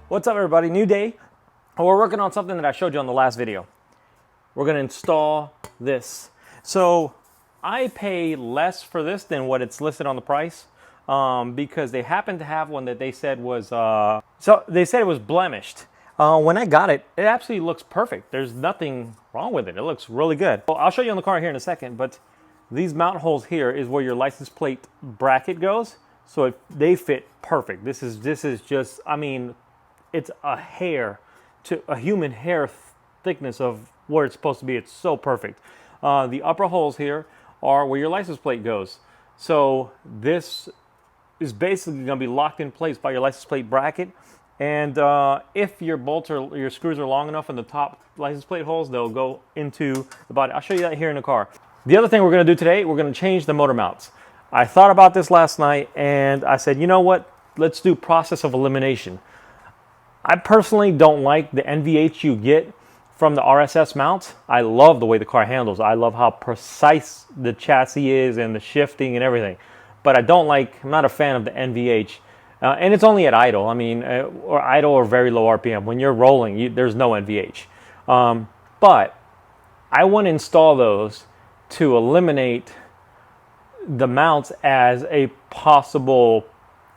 What's up, everybody? New day. We're working on something that I showed you on the last video. We're going to install this. So I pay less for this than what it's listed on the price because they happen to have one that they said was it was blemished. When I got it, it absolutely looks perfect. There's nothing wrong with it. It looks really good. Well, I'll show you on the car here in a second, but these mount holes here is where your license plate bracket goes. So they fit perfect. This is just, I mean, it's a hair to a human hair thickness of where it's supposed to be. It's so perfect. The upper holes here are where your license plate goes. So this is basically going to be locked in place by your license plate bracket. And if your bolts or your screws are long enough in the top license plate holes, they'll go into the body. I'll show you that here in the car. The other thing we're going to do today, we're going to change the motor mounts. I thought about this last night and I said, you know what? Let's do process of elimination. I personally don't like the NVH you get from the RSS mounts. I love the way the car handles. I love how precise the chassis is and the shifting and everything. But I'm not a fan of the NVH. And it's only at idle. I mean, or idle or very low RPM. When you're rolling, there's no NVH. But I want to install those to eliminate the mounts as a possible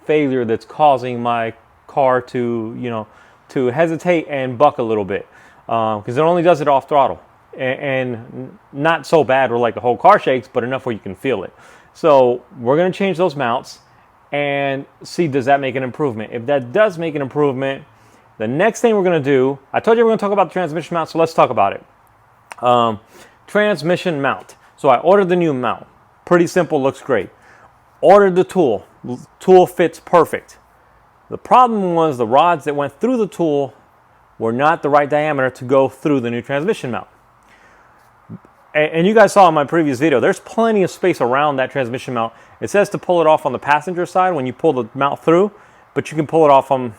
failure that's causing my car to, to hesitate and buck a little bit, because it only does it off throttle and not so bad where like the whole car shakes, but enough where you can feel it. So we're going to change those mounts and see, does that make an improvement? If that does make an improvement, the next thing we're going to do, I told you we're going to talk about the transmission mount, so let's talk about it. Transmission mount. So I ordered the new mount. Pretty simple, looks great. Ordered the tool. Tool fits perfect. The problem was the rods that went through the tool were not the right diameter to go through the new transmission mount. And you guys saw in my previous video, there's plenty of space around that transmission mount. It says to pull it off on the passenger side when you pull the mount through, but you can pull it off on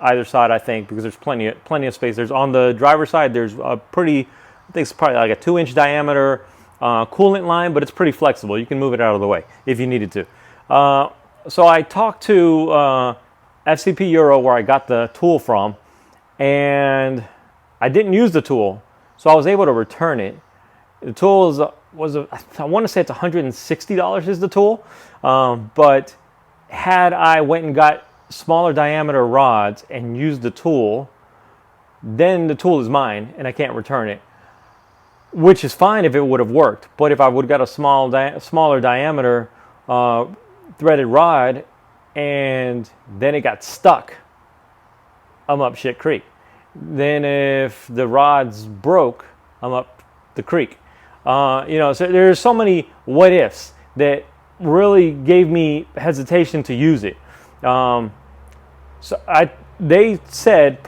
either side, I think, because there's plenty of space. There's on the driver's side, there's a pretty, I think it's probably like a 2-inch diameter coolant line, but it's pretty flexible. You can move it out of the way if you needed to. So I talked to FCP Euro, where I got the tool from, and I didn't use the tool, so I was able to return it. The tool I want to say it's $160 is the tool, but had I went and got smaller diameter rods and used the tool, then the tool is mine and I can't return it, which is fine if it would have worked. But if I would have got a smaller diameter threaded rod and then it got stuck, I'm up shit creek. Then if the rods broke, I'm up the creek. So there's so many what ifs that really gave me hesitation to use it. They said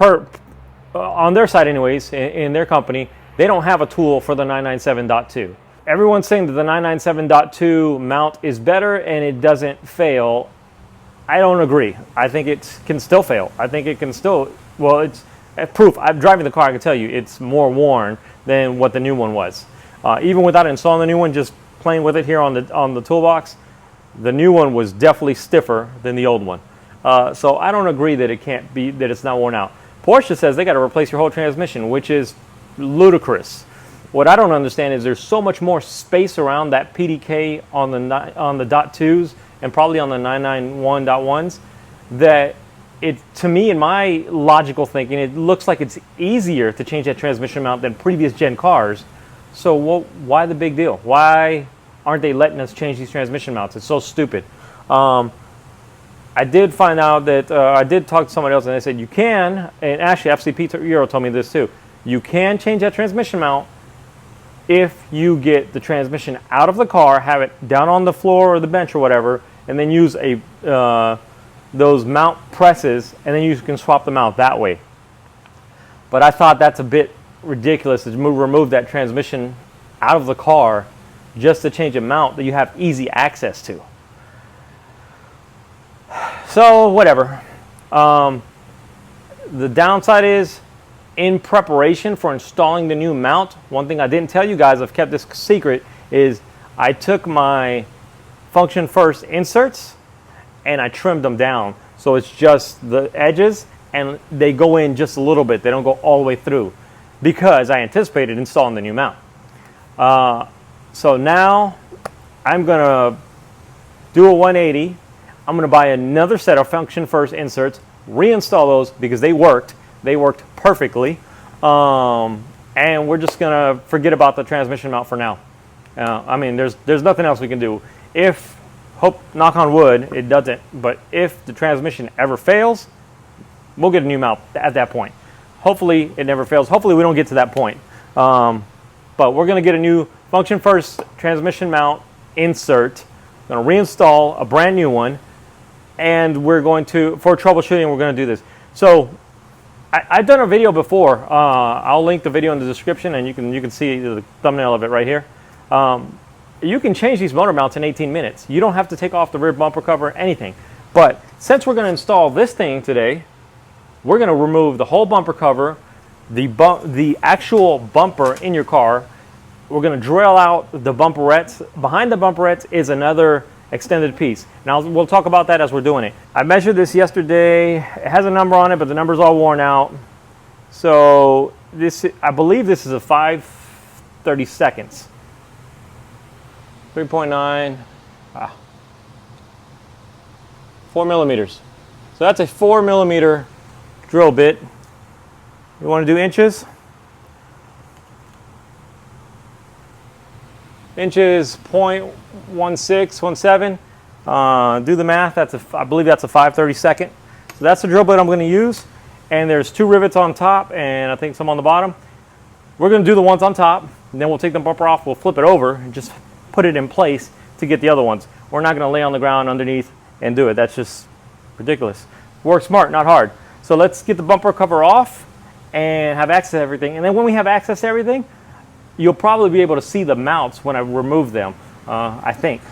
on their side anyways, in their company, they don't have a tool for the 997.2. Everyone's saying that the 997.2 mount is better and it doesn't fail. I don't agree. I think it can still fail. I think it can still, well, it's proof. I'm driving the car, I can tell you it's more worn than what the new one was. Even without installing the new one, just playing with it here on the toolbox, the new one was definitely stiffer than the old one. So I don't agree that it's not worn out. Porsche says they got to replace your whole transmission, which is ludicrous. What I don't understand is there's so much more space around that PDK on the .2s and probably on the 991.1s that to me, in my logical thinking, it looks like it's easier to change that transmission mount than previous gen cars. So why the big deal? Why aren't they letting us change these transmission mounts? It's so stupid. I did find out that I did talk to somebody else and they said you can, and actually FCP Euro told me this too, you can change that transmission mount if you get the transmission out of the car, have it down on the floor or the bench or whatever, and then use those mount presses, and then you can swap them out that way. But I thought that's a bit ridiculous to remove that transmission out of the car just to change a mount that you have easy access to. So whatever. The downside is, in preparation for installing the new mount, one thing I didn't tell you guys, I've kept this secret, is I took my function first inserts and I trimmed them down. So it's just the edges and they go in just a little bit. They don't go all the way through because I anticipated installing the new mount. So now I'm going to do a 180. I'm going to buy another set of function first inserts, reinstall those because they worked. They worked perfectly. And we're just going to forget about the transmission mount for now. I mean, there's nothing else we can do. If, knock on wood, it doesn't, but if the transmission ever fails, we'll get a new mount at that point. Hopefully it never fails. Hopefully we don't get to that point. But we're going to get a new function first transmission mount insert. Going to reinstall a brand new one, and we're going to, for troubleshooting, we're going to do this. So I've done a video before. I'll link the video in the description, and you can see the thumbnail of it right here. You can change these motor mounts in 18 minutes. You don't have to take off the rear bumper cover or anything. But since we're going to install this thing today, we're going to remove the whole bumper cover, the actual bumper in your car. We're going to drill out the bumperettes. Behind the bumperettes is another extended piece. Now we'll talk about that as we're doing it. I measured this yesterday. It has a number on it, but the number's all worn out. So this, I believe this is a 5/32. 3.9, 4 millimeters. So that's a 4 millimeter drill bit. You want to do inches? Inches 0.1617. Do the math. I believe that's a 5/32. So that's the drill bit I'm going to use. And there's 2 rivets on top and I think some on the bottom. We're going to do the ones on top, and then we'll take the bumper off. We'll flip it over and just put it in place to get the other ones. We're not going to lay on the ground underneath and do it. That's just ridiculous. Work smart, not hard. So let's get the bumper cover off and have access to everything. And then when we have access to everything, you'll probably be able to see the mounts when I remove them, I think.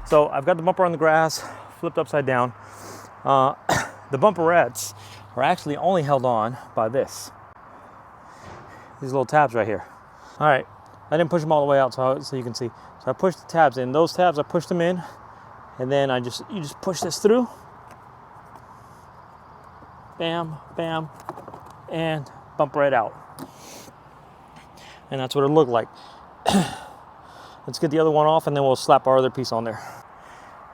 So I've got the bumper on the grass, flipped upside down. The bumperettes are actually only held on by this. These little tabs right here. All right, I didn't push them all the way out so you can see. So I pushed the tabs in. Those tabs, I pushed them in, and then you just push this through. Bam, bam, and bumperette out. And that's what it looked like. Let's get the other one off and then we'll slap our other piece on there.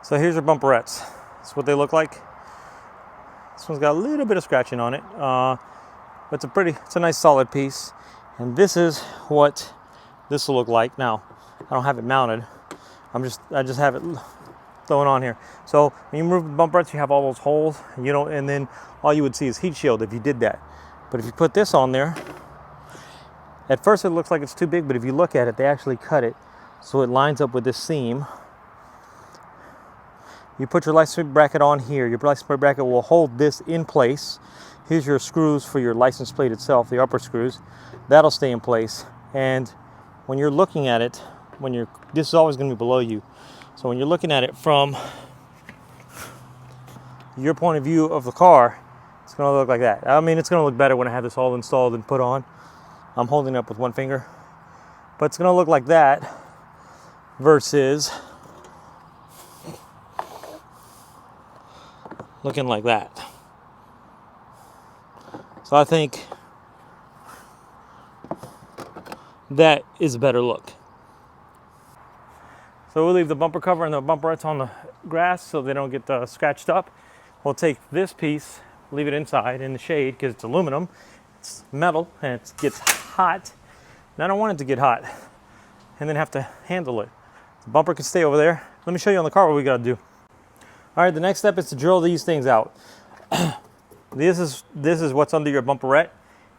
So here's your bumperettes. That's what they look like. This one's got a little bit of scratching on it. But it's a nice solid piece. And this is what this will look like. Now, I don't have it mounted. I just have it thrown on here. So when you remove the bumperettes, you have all those holes, and then all you would see is heat shield if you did that. But if you put this on there, at first it looks like it's too big, but if you look at it, they actually cut it so it lines up with this seam. You put your license plate bracket on here. Your license plate bracket will hold this in place. Here's your screws for your license plate itself, the upper screws. That'll stay in place. And when you're looking at it, this is always going to be below you. So when you're looking at it from your point of view of the car, it's going to look like that. I mean, it's going to look better when I have this all installed and put on. I'm holding it up with one finger. But it's going to look like that versus looking like that. So I think that is a better look. So we'll leave the bumper cover and the bumperettes on the grass so they don't get scratched up. We'll take this piece, leave it inside in the shade because it's aluminum, it's metal, and it gets hot. And I don't want it to get hot and then have to handle it. The bumper can stay over there. let me show you on the car what we got to do. All right, the next step is to drill these things out. This is what's under your bumperette.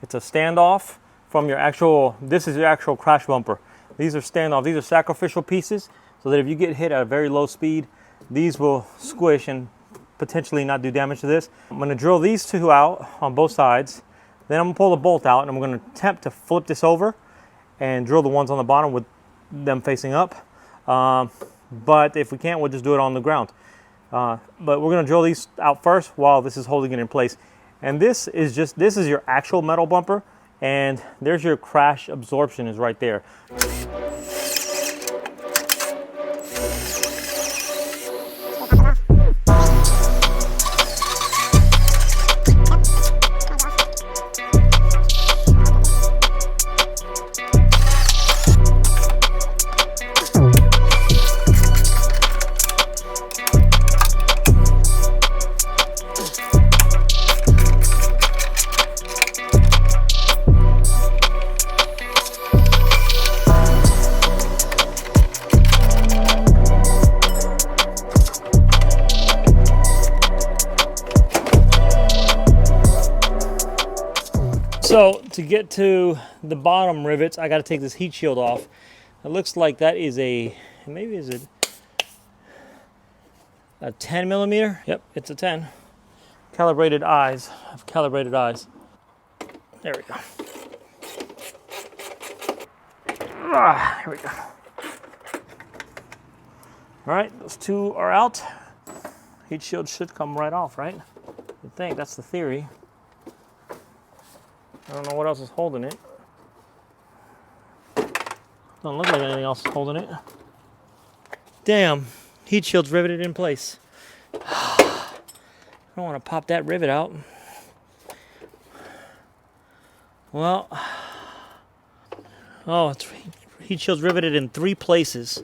It's a standoff from your actual, this is your actual crash bumper. These are standoff, these are sacrificial pieces, so that if you get hit at a very low speed, these will squish and potentially not do damage to this. I'm gonna drill these two out on both sides, then I'm gonna pull the bolt out and I'm gonna attempt to flip this over and drill the ones on the bottom with them facing up. But if we can't, we'll just do it on the ground. But we're gonna drill these out first while this is holding it in place. And this is your actual metal bumper, and there's your crash absorption is right there. So to get to the bottom rivets, I got to take this heat shield off. It looks like that is maybe is it a 10 millimeter? Yep, it's a 10. Calibrated eyes. I've calibrated eyes. There we go. Here we go. All right, those two are out. Heat shield should come right off, right? I think that's the theory. I don't know what else is holding it. Doesn't look like anything else is holding it. Damn, heat shield's riveted in place. I don't want to pop that rivet out. Well, oh, it's heat shield's riveted in 3 places.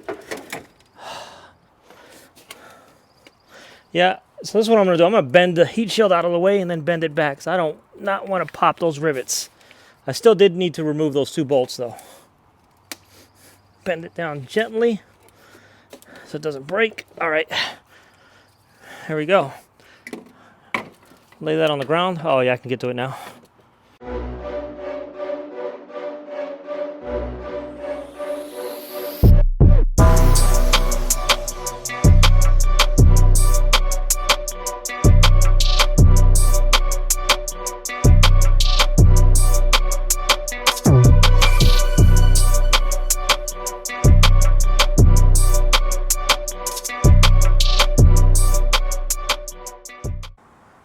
Yeah, so this is what I'm going to do. I'm going to bend the heat shield out of the way and then bend it back. So I don't not want to pop those rivets. I still did need to remove those 2 bolts though. Bend it down gently so it doesn't break. All right, here we go. Lay that on the ground. Oh yeah, I can get to it now.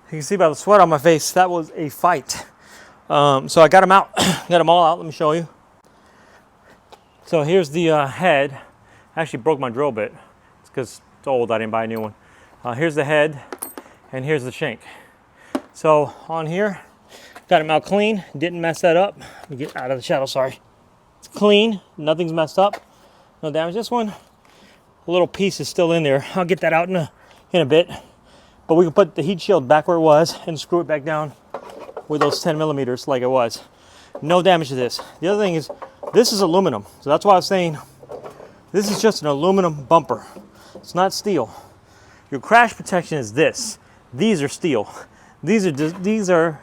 You can see by the sweat on my face, that was a fight. So I got them out, got them all out. Let me show you. So here's the head. I actually broke my drill bit. It's because it's old, I didn't buy a new one. Here's the head, and here's the shank. So on here, got them out clean, didn't mess that up. Let me get out of the shadow, sorry. It's clean, nothing's messed up. No damage. This one, a little piece is still in there. I'll get that out in a bit. But we can put the heat shield back where it was and screw it back down with those 10 millimeters like it was. No damage to this. The other thing is, this is aluminum. So that's why I was saying, this is just an aluminum bumper. It's not steel. Your crash protection is this. These are steel. These are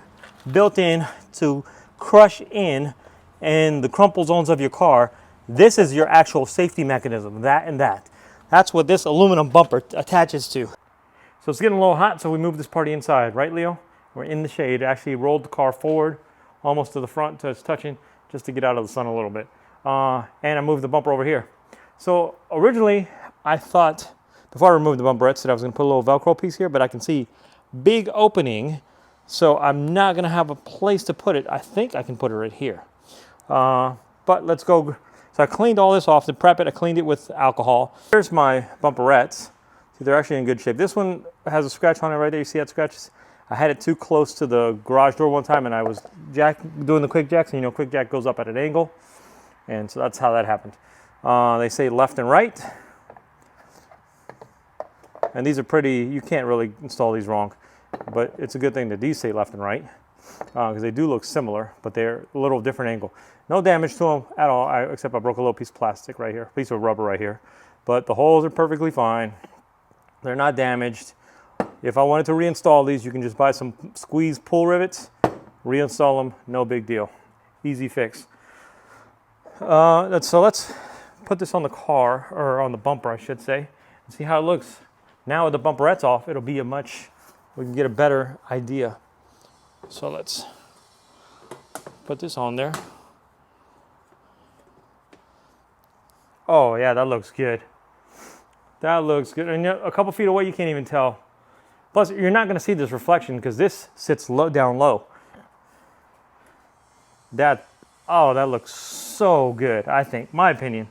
built in to crush in the crumple zones of your car. This is your actual safety mechanism, that and that. That's what this aluminum bumper attaches to. So it's getting a little hot, so we moved this party inside, right, Leo? We're in the shade. Actually rolled the car forward, almost to the front, so it's touching, just to get out of the sun a little bit. And I moved the bumper over here. So originally, I thought, before I removed the bumperettes, that I was going to put a little Velcro piece here, but I can see big opening, so I'm not going to have a place to put it. I think I can put it right here. But let's go. So I cleaned all this off to prep it. I cleaned it with alcohol. Here's my bumperettes. They're actually in good shape. This one has a scratch on it right there. You see that scratch? I had it too close to the garage door one time, and I was doing the quick jacks, and you know, quick jack goes up at an angle, and so that's how that happened. They say left and right, and these are pretty. You can't really install these wrong, but it's a good thing that these say left and right because they do look similar, but they're a little different angle. No damage to them at all, except I broke a little piece of plastic right here, piece of rubber right here. but the holes are perfectly fine. They're not damaged. If I wanted to reinstall these, you can just buy some squeeze pull rivets, reinstall them, no big deal. Easy fix. So let's put this on the car, or on the bumper, I should say, and see how it looks. Now with the bumperettes off, it'll be we can get a better idea. So let's put this on there. Oh yeah, that looks good. That looks good. And a couple feet away, you can't even tell. Plus, you're not going to see this reflection because this sits down low. That looks so good, I think, my opinion.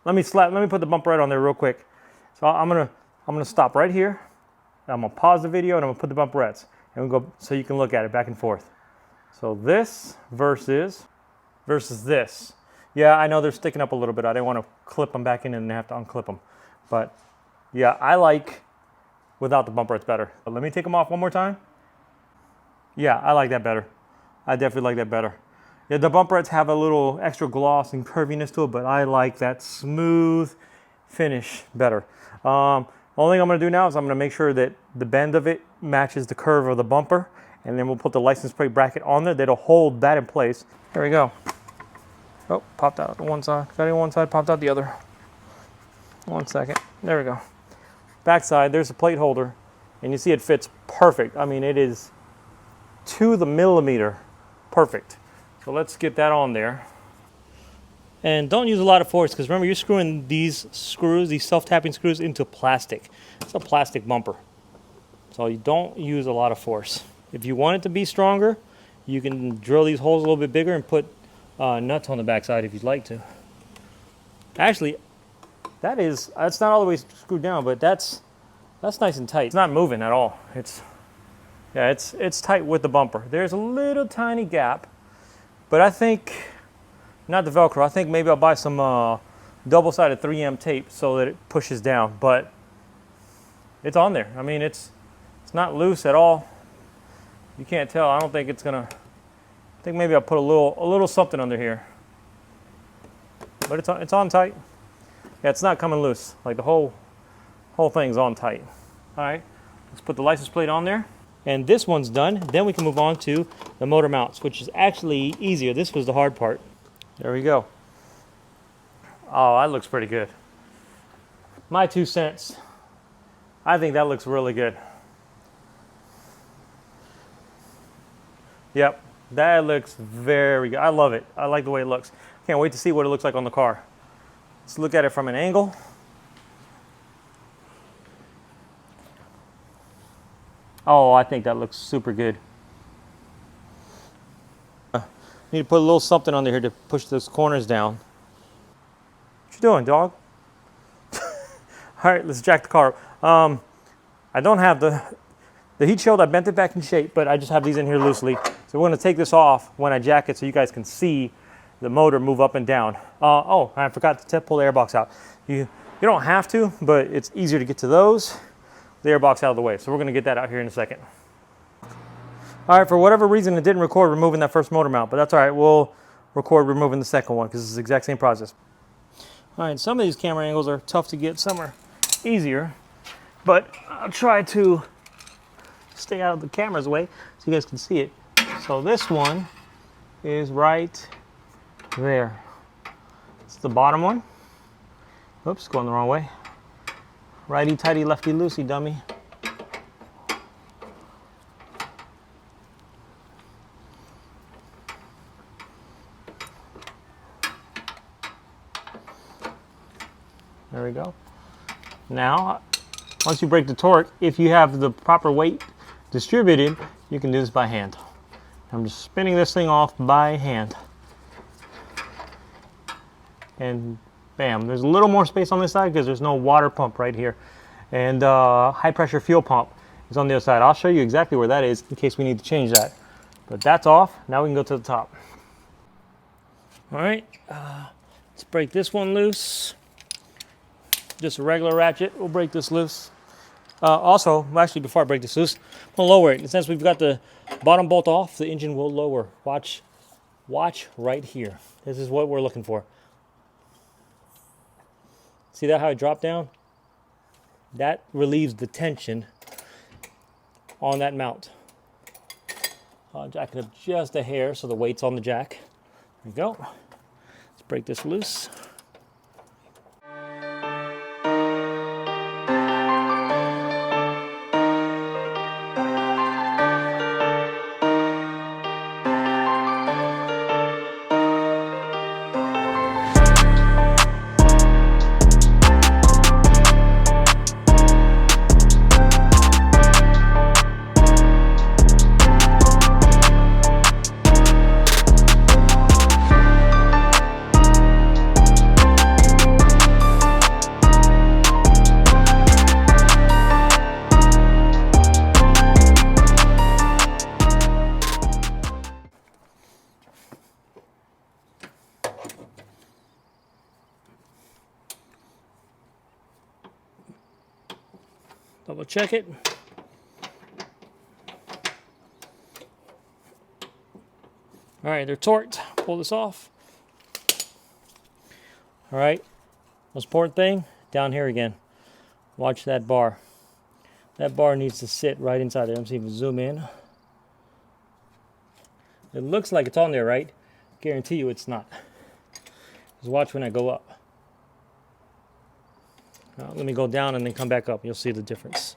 Let me put the bumperette on there real quick. So I'm gonna stop right here. I'm gonna pause the video and I'm gonna put the bumperettes, and we'll go so you can look at it back and forth. So this versus this. Yeah, I know they're sticking up a little bit. I didn't want to clip them back in and have to unclip them. But yeah, I like without the bumperettes better. But let me take them off one more time. Yeah, I like that better. I definitely like that better. Yeah, the bumperettes have a little extra gloss and curviness to it, but I like that smooth finish better. Only thing I'm going to do now is I'm going to make sure that the bend of it matches the curve of the bumper, and then we'll put the license plate bracket on there that'll hold that in place. There we go. Oh, popped out one side. Got it on one side, popped out the other. 1 second. There we go. Back side, there's a plate holder, and you see it fits perfect. I mean, it is to the millimeter perfect. So let's get that on there. And don't use a lot of force, because remember, you're screwing these screws, these self-tapping screws, into plastic. It's a plastic bumper. So you don't use a lot of force. If you want it to be stronger, you can drill these holes a little bit bigger and put nuts on the backside if you'd like to. Actually, that's not all the way screwed down, but that's nice and tight. It's not moving at all. It's tight with the bumper. There's a little tiny gap, but I think, not the Velcro, I think maybe I'll buy some double-sided 3M tape so that it pushes down, but it's on there. I mean, it's not loose at all. You can't tell. I don't think it's gonna, I think maybe I'll put a little something under here, but it's on tight. Yeah, it's not coming loose. Like the whole thing's on tight. All right, let's put the license plate on there. And this one's done. Then we can move on to the motor mounts, which is actually easier. This was the hard part. There we go. Oh, that looks pretty good. My 2 cents. I think that looks really good. Yep, that looks very good. I love it. I like the way it looks. Can't wait to see what it looks like on the car. Let's look at it from an angle. Oh, I think that looks super good. Need to put a little something under here to push those corners down. What you doing, dog? All right, let's jack the car up. I don't have the heat shield. I bent it back in shape, but I just have these in here loosely. So we're going to take this off when I jack it so you guys can see the motor move up and down. Oh, I forgot to pull the airbox out. You don't have to, but it's easier to get to those. The airbox out of the way. So we're going to get that out here in a second. All right, for whatever reason, it didn't record removing that first motor mount, but that's all right. We'll record removing the second one because it's the exact same process. All right, some of these camera angles are tough to get. Some are easier, but I'll try to stay out of the camera's way so you guys can see it. So this one is right there. It's the bottom one. Oops, going the wrong way. Righty tighty, lefty loosey, dummy. There we go. Now, once you break the torque, if you have the proper weight distributed, you can do this by hand. I'm just spinning this thing off by hand. And bam, there's a little more space on this side because there's no water pump right here. And high pressure fuel pump is on the other side. I'll show you exactly where that is in case we need to change that. But that's off. Now we can go to the top. All right, let's break this one loose. Just a regular ratchet, we'll break this loose. Also, actually before I break this loose, I'm gonna lower it. And since we've got the bottom bolt off, the engine will lower. Watch right here. This is what we're looking for. See that how it dropped down? That relieves the tension on that mount. I'll jack it up just a hair so the weight's on the jack. There we go. Let's break this loose. Double check it. All right, they're torqued. Pull this off. All right, most important thing, down here again. Watch that bar. That bar needs to sit right inside there. Let me see if we zoom in. It looks like it's on there, right? Guarantee you it's not. Just watch when I go up. Let me go down and then come back up. You'll see the difference.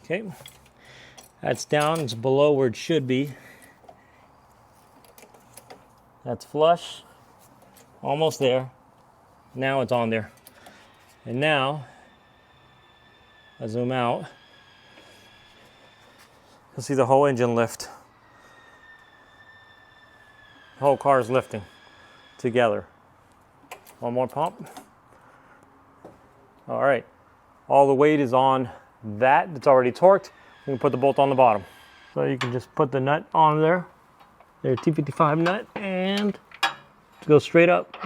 Okay. That's down. It's below where it should be. That's flush. Almost there. Now it's on there. And now, I zoom out. You'll see the whole engine lift. The whole car is lifting together. One more pump. All right. All the weight is on that. It's already torqued. We can put the bolt on the bottom. So you can just put the nut on there. Their T55 nut and go straight up.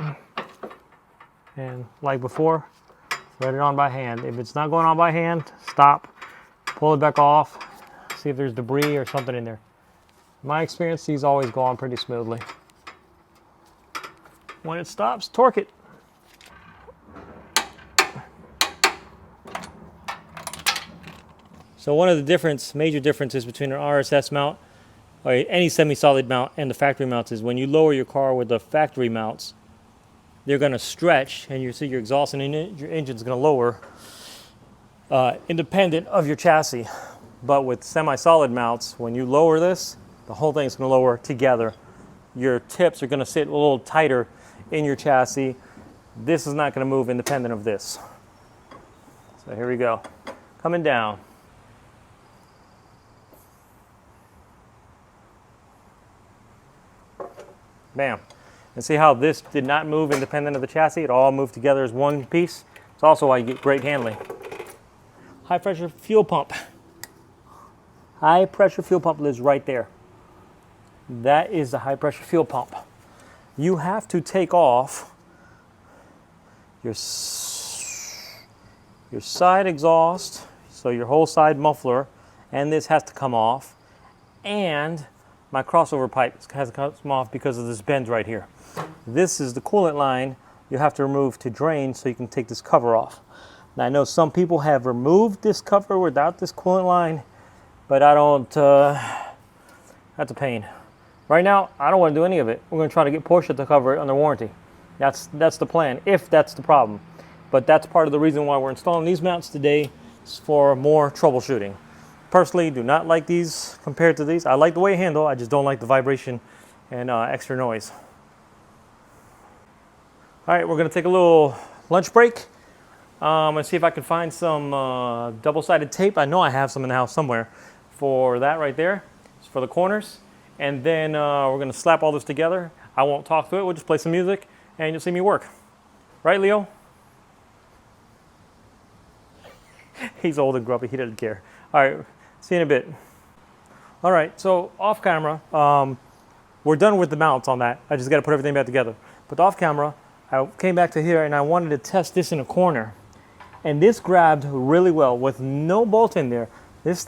And like before, thread it on by hand. If it's not going on by hand, stop, pull it back off, see if there's debris or something in there. In my experience, these always go on pretty smoothly. When it stops, torque it. So one of the major differences between an RSS mount or any semi-solid mount and the factory mounts is when you lower your car with the factory mounts, they're going to stretch and you see your exhaust and your engine's going to lower independent of your chassis. But with semi-solid mounts, when you lower this, the whole thing's going to lower together. Your tips are going to sit a little tighter in your chassis. This is not going to move independent of this. So here we go. Coming down. Bam. And see how this did not move independent of the chassis? It all moved together as one piece. It's also why you get great handling. High pressure fuel pump. High pressure fuel pump lives right there. That is the high pressure fuel pump. You have to take off your side exhaust, so your whole side muffler, and this has to come off. And my crossover pipe has to come off because of this bend right here. This is the coolant line you have to remove to drain so you can take this cover off. Now I know some people have removed this cover without this coolant line, but I don't, that's a pain. Right now, I don't want to do any of it. We're going to try to get Porsche to cover it under warranty. That's the plan, if that's the problem. But that's part of the reason why we're installing these mounts today, is for more troubleshooting. Personally, do not like these compared to these. I like the way it handle, I just don't like the vibration and extra noise. All right, we're going to take a little lunch break. I'm going to see if I can find some double-sided tape. I know I have some in the house somewhere for that right there. It's for the corners. And then we're going to slap all this together. I won't talk through it. We'll just play some music, and you'll see me work. Right, Leo? He's old and grumpy. He doesn't care. All right, see you in a bit. All right, so off camera, we're done with the mounts on that. I just got to put everything back together. But off camera, I came back to here, and I wanted to test this in a corner. And this grabbed really well with no bolt in there. This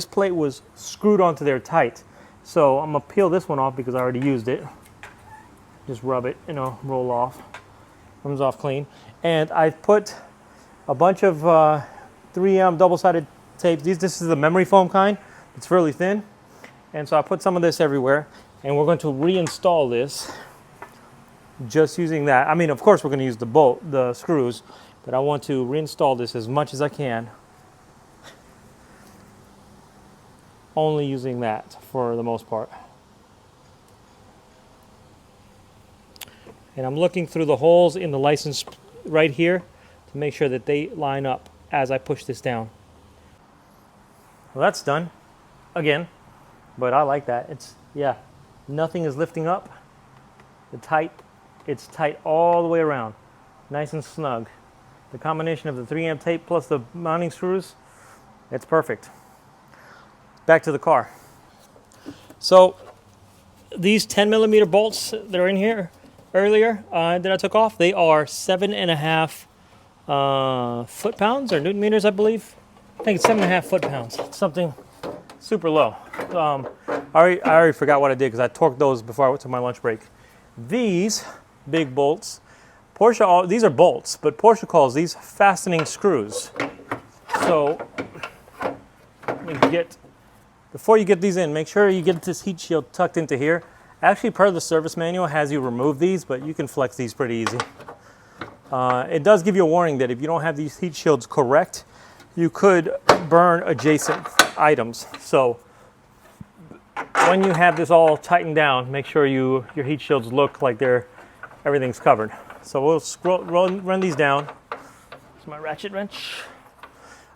plate was screwed onto there tight. So I'm gonna peel this one off because I already used it. Just rub it, roll off. comes off clean. And I put a bunch of 3M double-sided tape. This is the memory foam kind. It's really thin. And so I put some of this everywhere. And we're going to reinstall this just using that. I mean, of course, we're going to use the screws, but I want to reinstall this as much as I can. Only using that for the most part. And I'm looking through the holes in the license right here to make sure that they line up as I push this down. Well, that's done again, but I like that. Yeah, nothing is lifting up. It's tight all the way around, nice and snug. The combination of the 3M tape plus the mounting screws, it's perfect. Back to the car. So these 10mm bolts that are in here earlier that I took off, they are 7.5 foot-pounds or Newton meters, I believe. I think it's 7.5 foot-pounds. Something super low. I already forgot what I did because I torqued those before I went to my lunch break. These big bolts, Porsche, these are bolts, but Porsche calls these fastening screws. So before you get these in, make sure you get this heat shield tucked into here. Actually, part of the service manual has you remove these, but you can flex these pretty easy. It does give you a warning that if you don't have these heat shields correct, you could burn adjacent items. So when you have this all tightened down, make sure your heat shields look like everything's covered. So we'll run these down. Here's my ratchet wrench.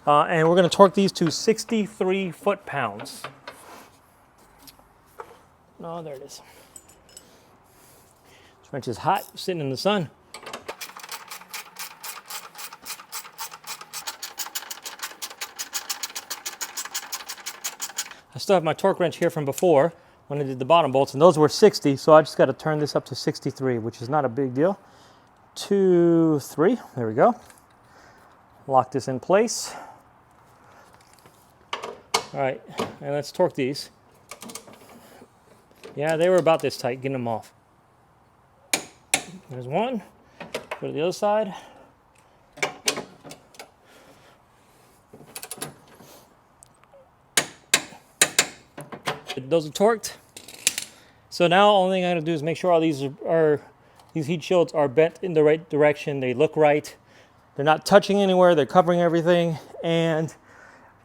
And we're going to torque these to 63 foot-pounds. Oh, there it is. This wrench is hot, sitting in the sun. I still have my torque wrench here from before when I did the bottom bolts, and those were 60, so I just got to turn this up to 63, which is not a big deal. 2, 3, there we go. Lock this in place. All right, and let's torque these. Yeah, they were about this tight, getting them off. There's one. Go to the other side. Those are torqued. So now only thing I gotta do is make sure all these heat shields are bent in the right direction. They look right. They're not touching anywhere. They're covering everything. And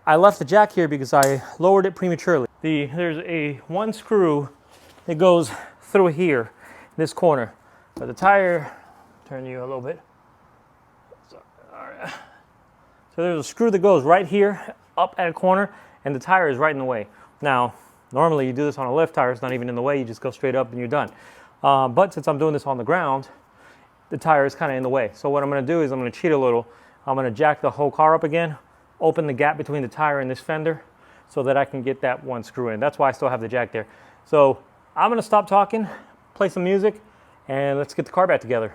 I left the jack here because I lowered it prematurely. There's one screw that goes through here, this corner. But the tire, turn you a little bit. So there's a screw that goes right here, up at a corner, and the tire is right in the way. Now, normally you do this on a lift tire, it's not even in the way, you just go straight up and you're done. But since I'm doing this on the ground, the tire is kind of in the way. So what I'm gonna do is I'm gonna cheat a little. I'm gonna jack the whole car up again, open the gap between the tire and this fender so that I can get that one screw in. That's why I still have the jack there. So I'm gonna stop talking, play some music, and let's get the car back together.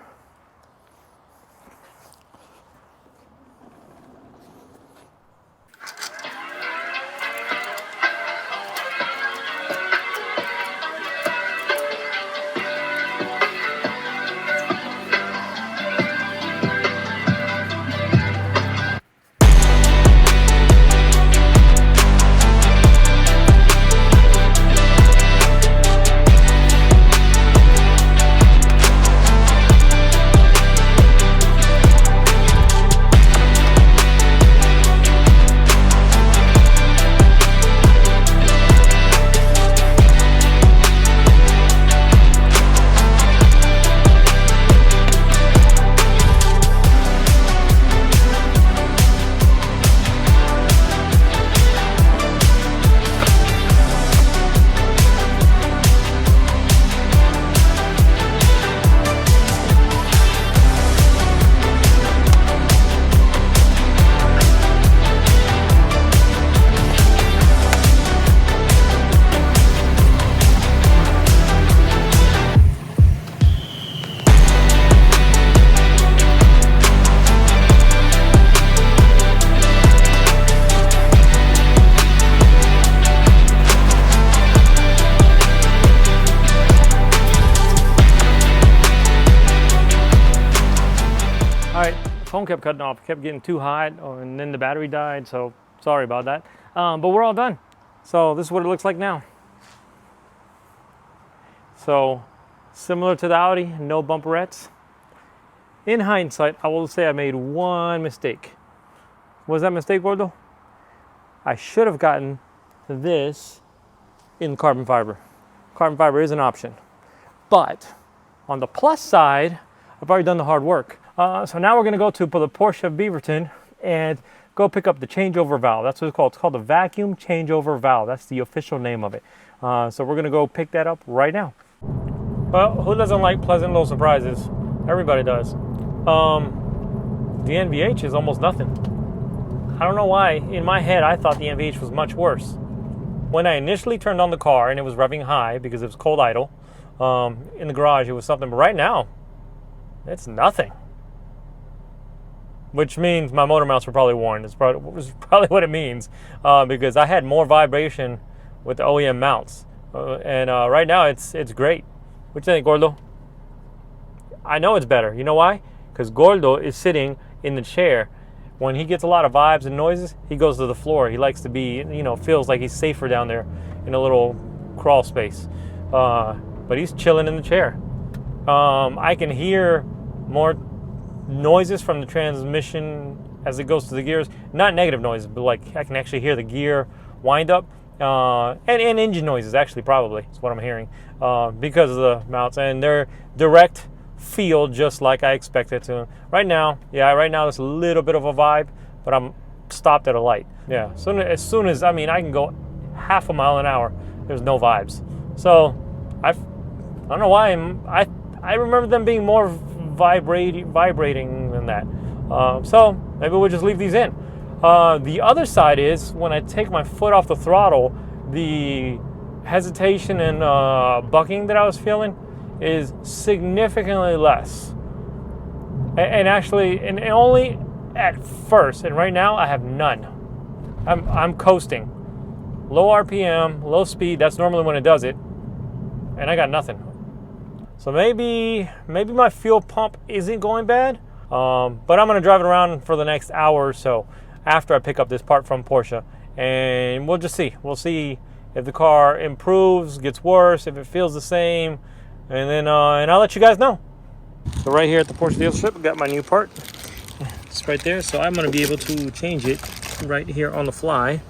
phone kept cutting off. It kept getting too hot, and then the battery died, so sorry about that. But we're all done. So this is what it looks like now. So similar to the Audi, no bumperettes. In hindsight, I will say I made one mistake. What was that mistake, Gordo? I should have gotten this in carbon fiber. Carbon fiber is an option. But on the plus side, I've already done the hard work. So now we're gonna go to the Porsche of Beaverton and go pick up the changeover valve. That's what it's called. It's called the vacuum changeover valve. That's the official name of it. So we're gonna go pick that up right now. Well, who doesn't like pleasant little surprises? Everybody does. The NVH is almost nothing. I don't know why. In my head, I thought the NVH was much worse. When I initially turned on the car and it was revving high because it was cold idle, in the garage it was something, but right now, it's nothing. Which means my motor mounts were probably worn. It's probably what it means, because I had more vibration with the OEM mounts. And right now it's great. What do you think, Gordo? I know it's better. You know why? Because Gordo is sitting in the chair. When he gets a lot of vibes and noises, he goes to the floor. He likes to be, feels like he's safer down there in a little crawl space. But he's chilling in the chair. I can hear more noises from the transmission as it goes to the gears. Not negative noises, but like I can actually hear the gear wind up. And engine noises, actually, probably, is what I'm hearing, because of the mounts. And they're direct feel just like I expected to. Right now there's a little bit of a vibe, but I'm stopped at a light. Yeah, as soon as I can go half a mile an hour, there's no vibes. So I don't know why I remember them being more vibrating than that. So maybe we'll just leave these in. The other side is when I take my foot off the throttle, the hesitation and bucking that I was feeling is significantly less. And actually, and only at first. And right now, I have none. I'm coasting. Low RPM, low speed. That's normally when it does it. And I got nothing. So maybe my fuel pump isn't going bad. But I'm going to drive it around for the next hour or so after I pick up this part from Porsche. And we'll just see. We'll see if the car improves, gets worse, if it feels the same. And then and I'll let you guys know. So right here at the Porsche dealership, I got my new part. It's right there. So I'm going to be able to change it right here on the fly.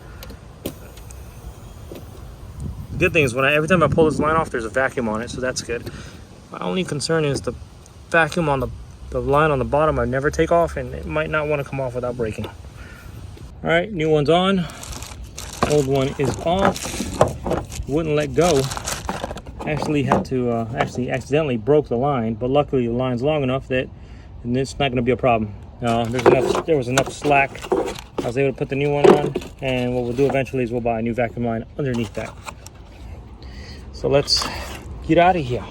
The good thing is every time I pull this line off, there's a vacuum on it, so that's good. My only concern is the vacuum on the line on the bottom I never take off, and it might not want to come off without breaking. All right, new one's on. Old one is off. Wouldn't let go. Actually had to accidentally broke the line, but luckily the line's long enough that it's not going to be a problem. There was enough slack. I was able to put the new one on, and what we'll do eventually is we'll buy a new vacuum line underneath that. So let's get out of here.